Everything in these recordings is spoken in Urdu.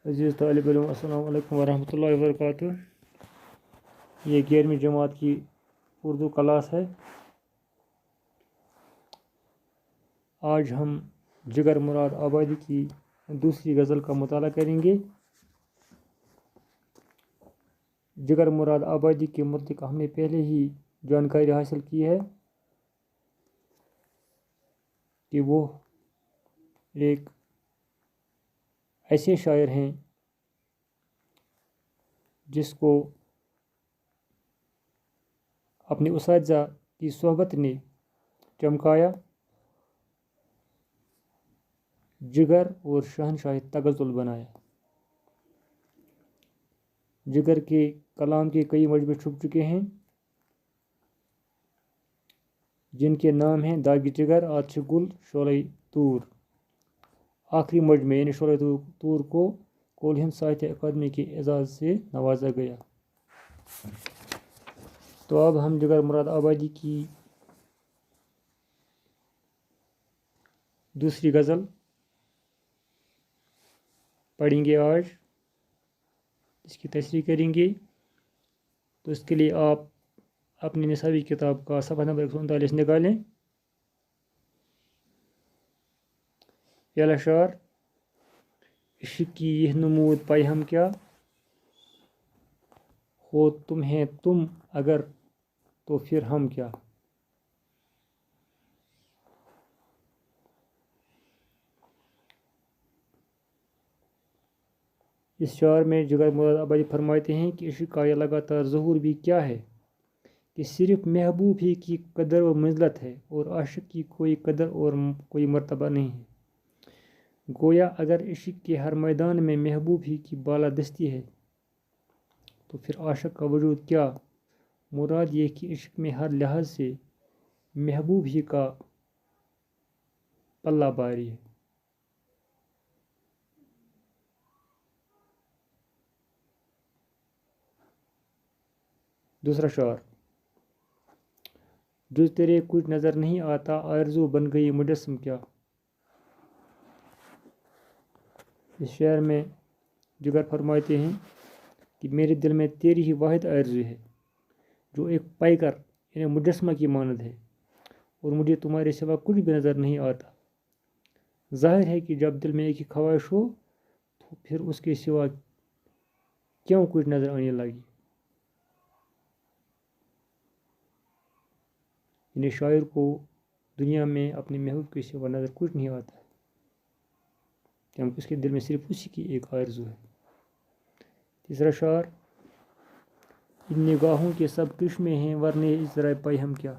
عزیز طالب علم السلام علیکم ورحمۃ اللہ وبرکاتہ۔ یہ 11ویں جماعت کی اردو کلاس ہے۔ آج ہم جگر مراد آبادی کی دوسری غزل کا مطالعہ کریں گے۔ جگر مراد آبادی کے متعلق ہم نے پہلے ہی جانکاری حاصل کی ہے کہ وہ ایک ایسے شاعر ہیں جس کو اپنے اساتذہ کی صحبت نے چمکایا، جگر اور شہنشاہ تغزل بنایا۔ جگر کے کلام کے کئی مجموعے چھپ چکے ہیں جن کے نام ہیں داغ جگر، آتش گل، شعلہ طور۔ آخری مجموعے یعنی شعلہ طور کو کول ہند ساہتیہ اکیڈمی کے اعزاز سے نوازا گیا۔ تو اب ہم جگر مراد آبادی کی دوسری غزل پڑھیں گے آج، اس کی تشریح کریں گے۔ تو اس کے لیے آپ اپنی نصابی کتاب کا صفحہ نمبر 139 نکالیں۔ پہلا شعر: عشق کی یہ نمود پائی ہم کیا، ہو تمہیں تم اگر تو پھر ہم کیا۔ اس شعر میں جگر مراد آبادی فرماتے ہیں کہ عشق کا یہ لگاتار ظہور بھی کیا ہے کہ صرف محبوب ہی کی قدر و منزلت ہے اور عاشق کی کوئی قدر اور کوئی مرتبہ نہیں ہے۔ گویا اگر عشق کے ہر میدان میں محبوب ہی کی بالادستی ہے تو پھر عاشق کا وجود کیا؟ مراد یہ کہ عشق میں ہر لحاظ سے محبوب ہی کا پلہ باری ہے۔ دوسرا شعر: جز تیرے کچھ نظر نہیں آتا، آرزو بن گئی مجسم کیا۔ اس شعر میں جگر فرماتے ہیں کہ میرے دل میں تیری ہی واحد آرزو ہے جو ایک پیکر یعنی مجسمہ کی مانند ہے، اور مجھے تمہارے سوا کچھ بھی نظر نہیں آتا۔ ظاہر ہے کہ جب دل میں ایک ہی خواہش ہو تو پھر اس کے سوا کیوں کچھ نظر آنے لگی۔ یعنی شاعر کو دنیا میں اپنے محبوب کے سوا نظر کچھ نہیں آتا ہے کیونکہ اس کے دل میں صرف اسی کی ایک آرزو ہے۔ تیسرا شعر: ان نگاہوں کے سب کرشمے ہیں ورنہ اس ذرا پائی ہم کیا۔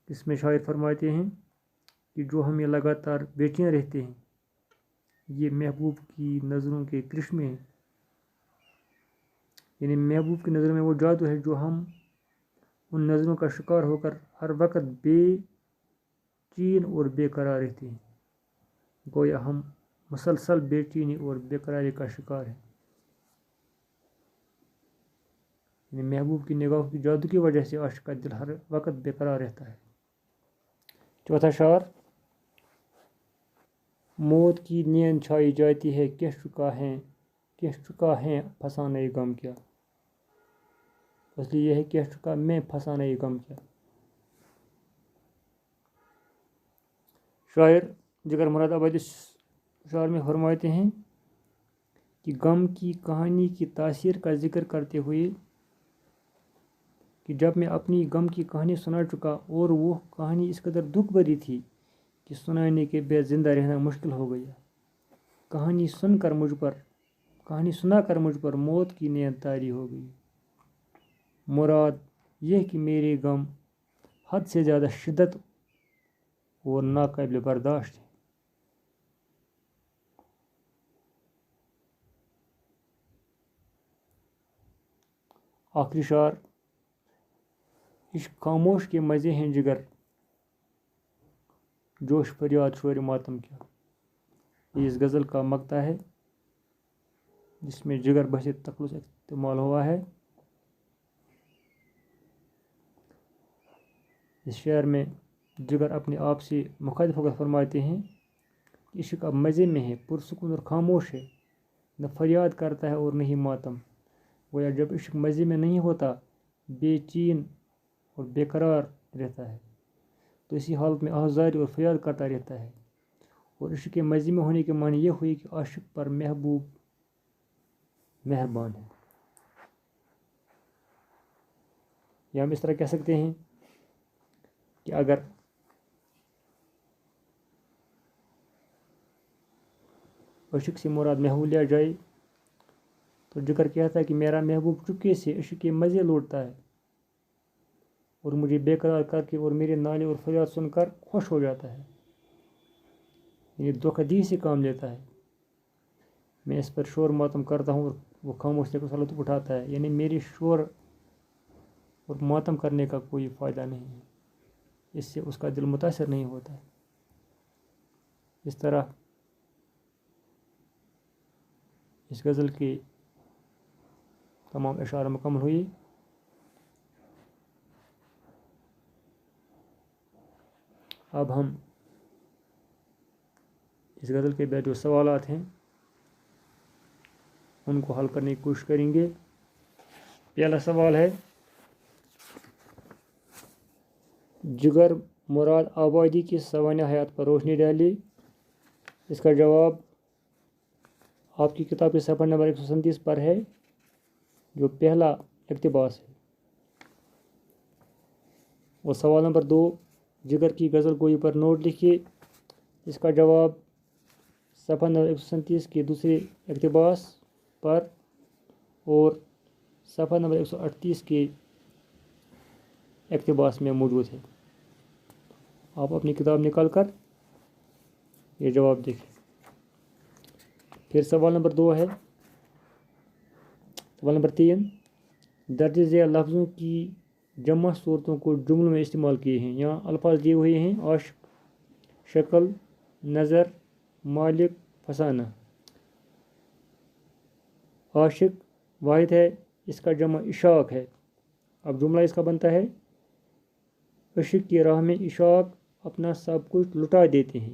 اس میں شاعر فرماتے ہیں کہ جو ہمیں لگاتار بے چین رہتے ہیں یہ محبوب کی نظروں کے کرشمے ہیں۔ یعنی محبوب کی نظروں میں وہ جادو ہے جو ہم ان نظروں کا شکار ہو کر ہر وقت بے چین اور بے قرار رہتے ہیں۔ گویا ہم مسلسل بے چینی اور بے قراری کا شکار ہیں۔ یعنی محبوب کی نگاہوں کی جادو کی وجہ سے عاشق کا دل ہر وقت بے قرار رہتا ہے۔ چوتھا شعر: موت کی نیند چھائی جاتی ہے، کہہ چکا ہے فسانہ غم کیا۔ اس لیے یہ ہے کہہ چکا میں فسانہ غم کیا۔ شاعر جگر مراد آبادی شعر میں فرماتے ہیں کہ غم کی کہانی کی تاثیر کا ذکر کرتے ہوئے کہ جب میں اپنی غم کی کہانی سنا چکا اور وہ کہانی اس قدر دکھ بھری تھی کہ سنانے کے بعد زندہ رہنا مشکل ہو گیا۔ کہانی سنا کر مجھ پر موت کی نیند طاری ہو گئی۔ مراد یہ کہ میرے غم حد سے زیادہ شدت اور ناقابل برداشت ہے۔ آخری شعر: عشق خاموش کے مزے ہیں جگر، جوش فریاد شور ماتم کیا۔ یہ اس غزل کا مقطع ہے جس میں جگر بحث تخلص استعمال ہوا ہے۔ اس شعر میں جگر اپنے آپ سے مخاطب ہو کر فرماتے ہیں کہ عشق اب مزے میں ہے، پرسکون اور خاموش ہے، نہ فریاد کرتا ہے اور نہ ہی ماتم۔ گویا جب عشق مزے میں نہیں ہوتا، بے چین اور بے قرار رہتا ہے، تو اسی حالت میں آزاری اور فریاد کرتا رہتا ہے۔ اور عشق کے مزے میں ہونے کے معنی یہ ہوئی کہ عاشق پر محبوب مہربان ہے۔ یا ہم اس طرح کہہ سکتے ہیں کہ اگر عشق سے مراد محبوب لیا جائے تو جگر کہتا ہے کہ میرا محبوب چپکے سے عشق کے مزے لوٹتا ہے اور مجھے بے قرار کر کے اور میرے نالے اور فریاد سن کر خوش ہو جاتا ہے، یعنی دھوکہ دہی سے کام لیتا ہے۔ میں اس پر شور ماتم کرتا ہوں اور وہ خاموش سے لطف اٹھاتا ہے، یعنی میری شور اور ماتم کرنے کا کوئی فائدہ نہیں ہے، اس سے اس کا دل متاثر نہیں ہوتا ہے۔ اس طرح اس غزل کی تمام اشعار مکمل ہوئی۔ اب ہم اس غزل کے بعد جو سوالات ہیں ان کو حل کرنے کی کوشش کریں گے۔ پہلا سوال ہے، جگر مراد آبادی کی سوانح حیات پر روشنی ڈالی۔ اس کا جواب آپ کی کتاب کے صفحہ نمبر 137 پر ہے، جو پہلا اقتباس ہے۔ اور سوال نمبر 2، جگر کی غزل گوئی پر نوٹ لکھیے۔ اس کا جواب صفحہ نمبر 137 کے دوسرے اقتباس پر اور صفحہ نمبر 138 کے اقتباس میں موجود ہے۔ آپ اپنی کتاب نکال کر یہ جواب دیکھیں۔ پھر سوال نمبر 2 ہے، سوال نمبر 3، درج ذیل لفظوں کی جمع صورتوں کو جملوں میں استعمال کیے ہیں۔ یہاں الفاظ دیے ہوئے ہیں: عاشق، شکل، نظر، مالک، فسانہ۔ عاشق واحد ہے، اس کا جمع عشاق ہے۔ اب جملہ اس کا بنتا ہے، عشق کی راہ میں عشاق اپنا سب کچھ لٹا دیتے ہیں،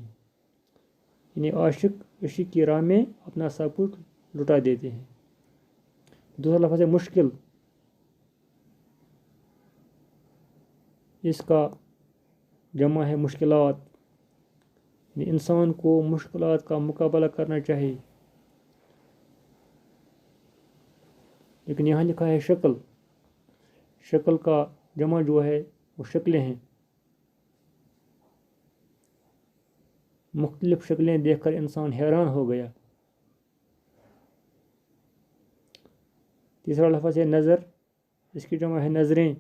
یعنی عاشق عشق کی راہ میں اپنا سب کچھ لٹا دیتے ہیں۔ دوسرا لفظ ہے مشکل، اس کا جمع ہے مشکلات، یعنی انسان کو مشکلات کا مقابلہ کرنا چاہیے۔ لیکن یہاں لکھا ہے شکل، شکل کا جمع جو ہے وہ شکلیں ہیں، مختلف شکلیں دیکھ کر انسان حیران ہو گیا۔ تیسرا لفظ ہے نظر، اس کی جمع ہے نظریں،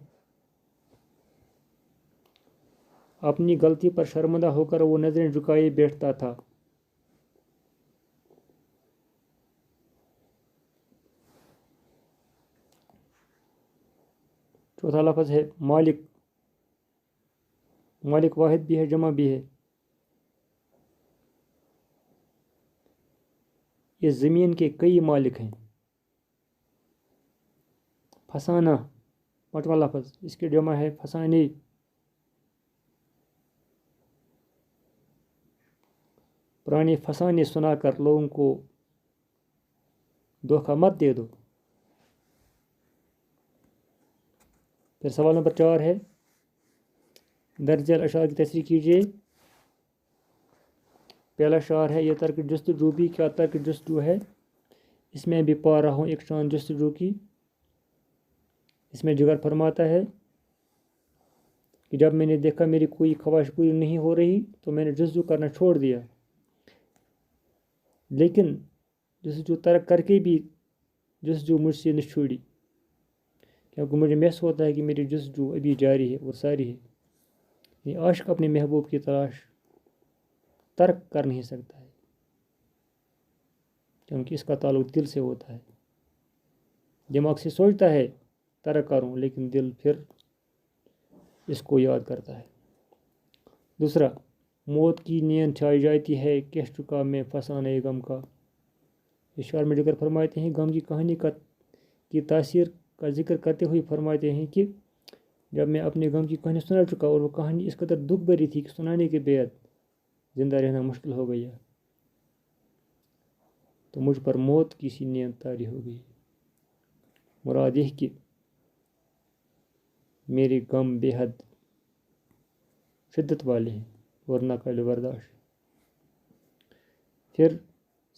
اپنی غلطی پر شرمندہ ہو کر وہ نظریں جھکائے بیٹھتا تھا۔ چوتھا لفظ ہے مالک، مالک واحد بھی ہے جمع بھی ہے، اس زمین کے کئی مالک ہیں۔ فسانہ، پانچواں لفظ، اس کی جمع ہے فسانے، پرانے فسانے سنا کر لوگوں کو دھوکہ مت دے دو۔ پھر سوال نمبر 4 ہے، درج ذیل اشعار کی تصریح کیجیے۔ پہلا شعر ہے، یہ ترک جستجو بھی کیا ترک جستجو ہے، اس میں بھی پا رہا ہوں ایک شان جستجو کی۔ اس میں جگر فرماتا ہے کہ جب میں نے دیکھا میری کوئی خواہش پوری نہیں ہو رہی تو میں نے جستجو کرنا چھوڑ دیا، لیکن جستجو ترک کر کے بھی جستجو مجھ سے نہ چھوڑی، کیونکہ مجھے محسوس ہوتا ہے کہ میری جستجو ابھی جاری ہے اور ساری ہے۔ یہ عاشق اپنے محبوب کی تلاش ترک کر نہیں سکتا ہے، کیونکہ اس کا تعلق دل سے ہوتا ہے۔ دماغ سے سوچتا ہے ترک کروں، لیکن دل پھر اس کو یاد کرتا ہے۔ دوسرا، موت کی نیند چھائی جاتی ہے، کہہ چکا میں فسانہ غم کا۔ اس شعر میں جگر فرماتے ہیں، غم کی کہانی کی تاثیر کا ذکر کرتے ہوئے فرماتے ہیں کہ جب میں اپنے غم کی کہانی سنا چکا اور وہ کہانی اس قدر دکھ بھری تھی کہ سنانے کے بعد زندہ رہنا مشکل ہو گیا۔ تو مجھ پر موت کی سی نیند طاری ہو گئی۔ مراد یہ کہ میرے غم بے حد شدت والے ہیں اور ناقابل برداشت۔ پھر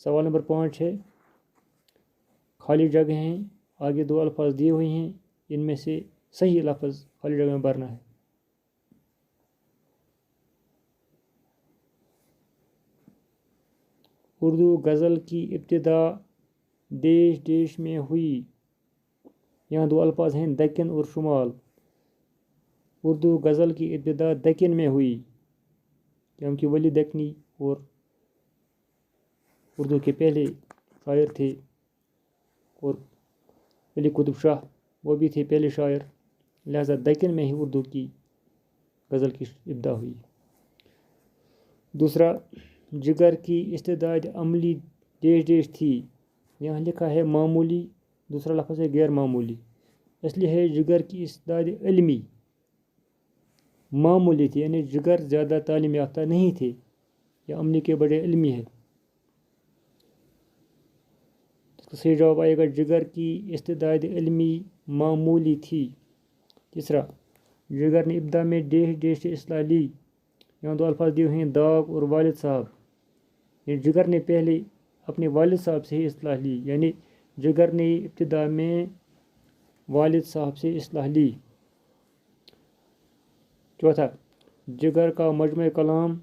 سوال نمبر 5 ہے، خالی جگہ ہیں، آگے 2 الفاظ دیے ہوئے ہیں، ان میں سے صحیح لفظ خالی جگہ میں بھرنا ہے۔ اردو غزل کی ابتدا دیش دیش میں ہوئی۔ یہاں 2 الفاظ ہیں، دکن اور شمال۔ اردو غزل کی ابتدا دکن میں ہوئی، کیونکہ ولی دکنی اور اردو کے پہلے شاعر تھے، اور ولی قطب شاہ وہ بھی تھے پہلے شاعر، لہذا دکن میں ہی اردو کی غزل کی ابتدا ہوئی۔ دوسرا، جگر کی استعداد عملی دیش دیش تھی۔ یہاں لکھا ہے معمولی، دوسرا لفظ ہے غیر معمولی، اس لیے ہے جگر کی استعداد علمی معمولی تھی، یعنی جگر زیادہ تعلیم یافتہ نہیں تھے، یا عملی کے بڑے علمی ہے۔ اس کا صحیح جواب آئے گا جگر کی استعداد علمی معمولی تھی۔ تیسرا، جگر نے ابتدا میں دیش دیش سے اصلاح لی۔ یہاں 2 الفاظ دیے ہوئے ہیں، داغ اور والد صاحب۔ یعنی جگر نے پہلے اپنے والد صاحب سے ہی اصلاح لی، یعنی جگر نے ابتدا میں والد صاحب سے اصلاح لی۔ چوتھا، جگر کا مجموعہ کلام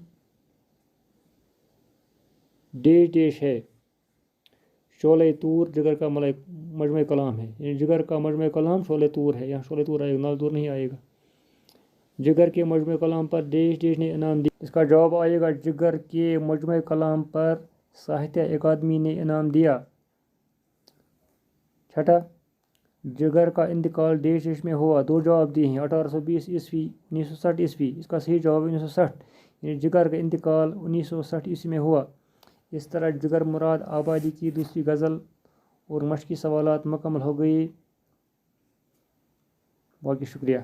دیش دیش ہے۔ شعلہ طور جگر کا مجموعہ کلام ہے، یعنی جگر کا مجموعہ کلام شعلہ طور ہے، یہاں شعلہ طور آئے گا، نال طور نہیں آئے گا۔ جگر کے مجموعہ کلام پر دیش دیش نے انعام دیا۔ اس کا جواب آئے گا جگر کے مجموعہ کلام پر ساہتیہ اکادمی نے انعام دیا۔ چھٹا، جگر کا انتقال دیش دیش میں ہوا۔ 2 جواب دیے ہیں، 1820 عیسوی 1960 عیسوی۔ اس کا صحیح جواب 1960، یعنی جگر کا انتقال 1960 عیسوی میں ہوا۔ اس طرح جگر مراد آبادی کی دوسری غزل اور مشقی سوالات مکمل ہو گئی۔ باقی شکریہ۔